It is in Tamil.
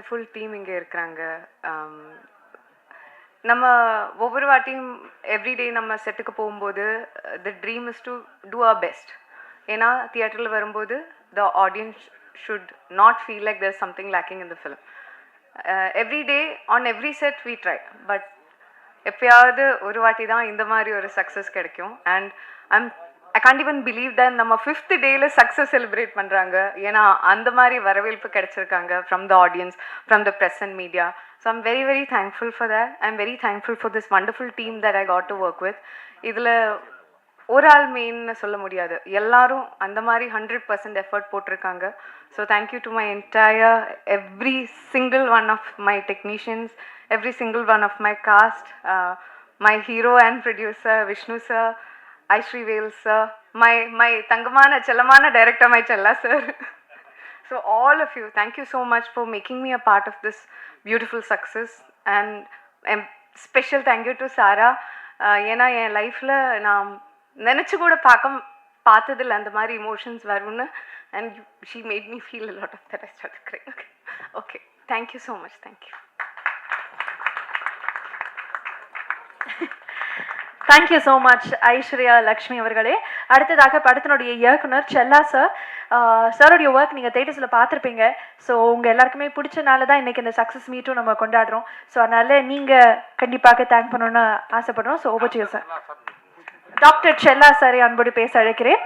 wonderful team இங்கே இருக்கிறாங்க. நம்ம ஒவ்வொரு வாட்டியும் எவ்ரிடே நம்ம செட்டுக்கு போகும்போது the dream is to do our best. ஏன்னா தியேட்டரில் வரும்போது the audience should not feel like there something lacking in the film. Every day on every set we try. But எப்பயாவது ஒரு வாட்டி தான் இந்த மாதிரி ஒரு சக்ஸஸ் கிடைக்கும். And I can't even believe that நம்ம 5th டேல சக்ஸஸ் செலிப்ரேட் பண்ணுறாங்க. ஏன்னா அந்த மாதிரி வரவேற்பு கிடைச்சிருக்காங்க from the audience, from the press and media. So I'm very very thankful for that. I'm very thankful for this wonderful team that I got to work with. இதில் ஒரு ஆள் மெயின்னு சொல்ல முடியாது, எல்லாரும் அந்த மாதிரி 100% எஃபர்ட் போட்டிருக்காங்க. So thank you to my entire every single one of my technicians, every single one of my cast, my hero and producer Vishnu sir, Aishri Vel sir, my Tangamana Chalamana director my Challa sir. So all of you, thank you so much for making me a part of this beautiful success. And special thank you to Sara. ஏன்னா என் லைஃப்பில் நான் நினச்சி கூட பார்த்ததில்லை அந்த மாதிரி இமோஷன்ஸ் வரும்னு. And she made me feel a lot of that. I started crying. Okay, thank you so much. Thank you. Thank you so much Aishwarya Lakshmi அவர்களே. அடுத்ததாக படத்தினுடைய இயக்குனர் செல்லா சார். சாரோடைய ஒர்க் நீங்கள் தேட்டர்ஸில் பார்த்துருப்பீங்க. ஸோ உங்கள் எல்லாருக்குமே பிடிச்சனால தான் இன்றைக்கி இந்த சக்ஸஸ் மீட்டும் நம்ம கொண்டாடுறோம். ஸோ அதனால் நீங்கள் கண்டிப்பாக தேங்க் பண்ணணுன்னு ஆசைப்படுறோம். So over to you sir. Doctor செல்லா சாரை அன்போடு பேச அழைக்கிறேன்.